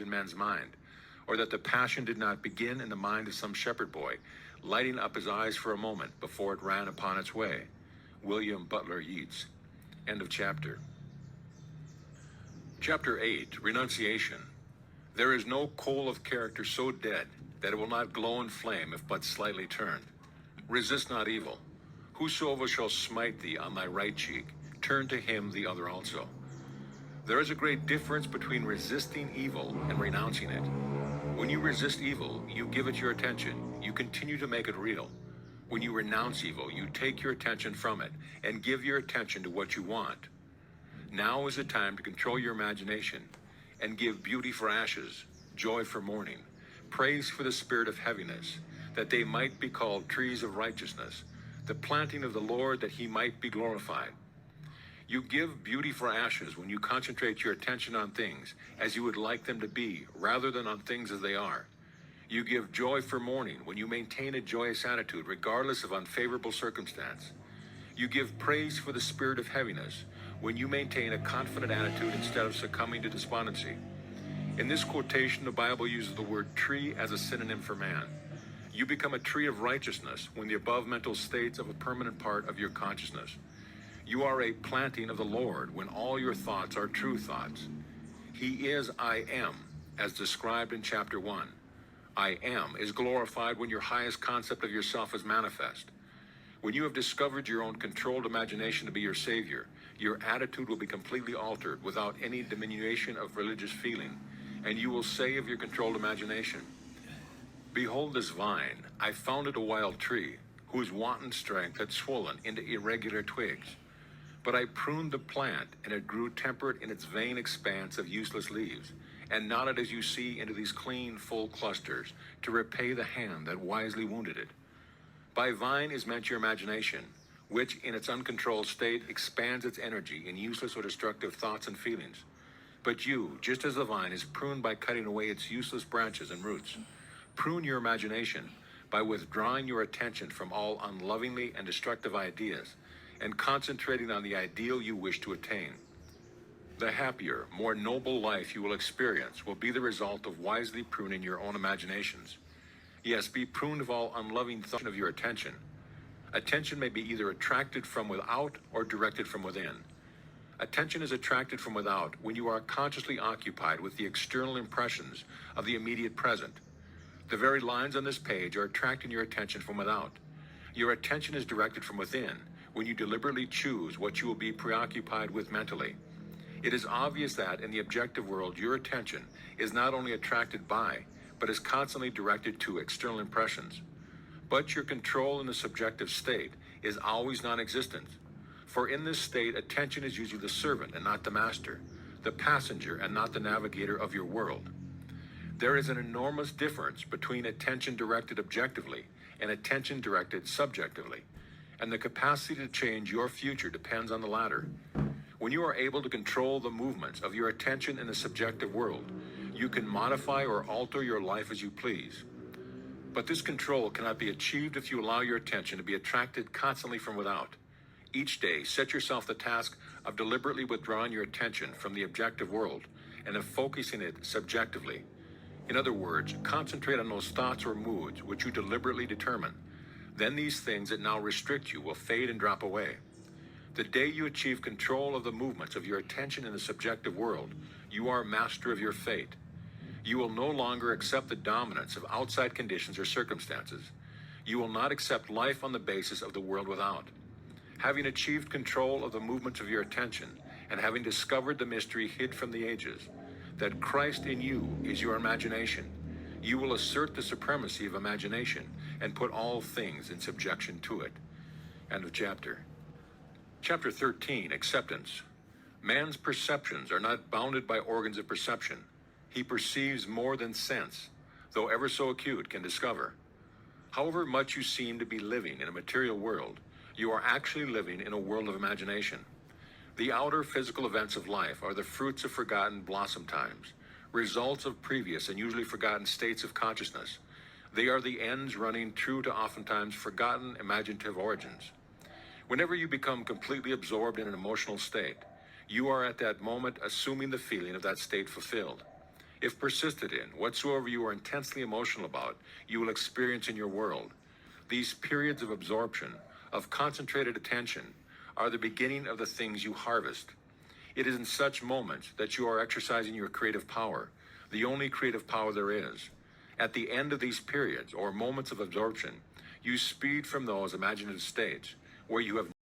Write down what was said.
in man's mind, or that the passion did not begin in the mind of some shepherd boy, lighting up his eyes for a moment before it ran upon its way. William Butler Yeats. End of chapter. Chapter 8, Renunciation. There is no coal of character so dead that it will not glow and flame if but slightly turned. Resist not evil. Whosoever shall smite thee on thy right cheek, turn to him the other also. There is a great difference between resisting evil and renouncing it. When you resist evil, you give it your attention, you continue to make it real. When you renounce evil, you take your attention from it and give your attention to what you want. Now is the time to control your imagination and give beauty for ashes, joy for mourning, praise for the spirit of heaviness, that they might be called trees of righteousness, the planting of the Lord, that he might be glorified. You give beauty for ashes when you concentrate your attention on things as you would like them to be, rather than on things as they are. You give joy for mourning when you maintain a joyous attitude regardless of unfavorable circumstance. You give praise for the spirit of heaviness when you maintain a confident attitude instead of succumbing to despondency. In this quotation, the Bible uses the word tree as a synonym for man. You become a tree of righteousness when the above mental states of a permanent part of your consciousness. You are a planting of the Lord when all your thoughts are true thoughts. He is I am, as described in chapter 1. I am is glorified when your highest concept of yourself is manifest. When you have discovered your own controlled imagination to be your savior, your attitude will be completely altered without any diminution of religious feeling, and you will say of your controlled imagination, "Behold this vine, I found it a wild tree, whose wanton strength had swollen into irregular twigs. But I pruned the plant, and it grew temperate in its vain expanse of useless leaves, and nodded as you see into these clean, full clusters, to repay the hand that wisely wounded it." By vine is meant your imagination, which in its uncontrolled state expands its energy in useless or destructive thoughts and feelings. But you, just as the vine is pruned by cutting away its useless branches and roots, prune your imagination by withdrawing your attention from all unlovingly and destructive ideas and concentrating on the ideal you wish to attain. The happier, more noble life you will experience will be the result of wisely pruning your own imaginations. Yes, be pruned of all unloving thought of your attention. Attention may be either attracted from without or directed from within. Attention is attracted from without when you are consciously occupied with the external impressions of the immediate present. The very lines on this page are attracting your attention from without. Your attention is directed from within when you deliberately choose what you will be preoccupied with mentally. It is obvious that in the objective world, your attention is not only attracted by, but is constantly directed to external impressions. But your control in the subjective state is always non-existent. For in this state, attention is usually the servant and not the master, the passenger and not the navigator of your world. There is an enormous difference between attention directed objectively and attention directed subjectively, and the capacity to change your future depends on the latter. When you are able to control the movements of your attention in the subjective world, you can modify or alter your life as you please. But this control cannot be achieved if you allow your attention to be attracted constantly from without. Each day, set yourself the task of deliberately withdrawing your attention from the objective world and of focusing it subjectively. In other words, concentrate on those thoughts or moods which you deliberately determine. Then these things that now restrict you will fade and drop away. The day you achieve control of the movements of your attention in the subjective world, you are master of your fate. You will no longer accept the dominance of outside conditions or circumstances. You will not accept life on the basis of the world without. Having achieved control of the movements of your attention, and having discovered the mystery hid from the ages, that Christ in you is your imagination, you will assert the supremacy of imagination and put all things in subjection to it. End of chapter. Chapter 13, Acceptance. Man's perceptions are not bounded by organs of perception. He perceives more than sense, though ever so acute, can discover. However much you seem to be living in a material world, you are actually living in a world of imagination. The outer physical events of life are the fruits of forgotten blossom times, results of previous and usually forgotten states of consciousness. They are the ends running true to oftentimes forgotten imaginative origins. Whenever you become completely absorbed in an emotional state, you are at that moment assuming the feeling of that state fulfilled. If persisted in, whatsoever you are intensely emotional about, you will experience in your world. These periods of absorption, of concentrated attention, are the beginning of the things you harvest. It is in such moments that you are exercising your creative power, the only creative power there is. At the end of these periods, or moments of absorption, you speed from those imaginative states where you have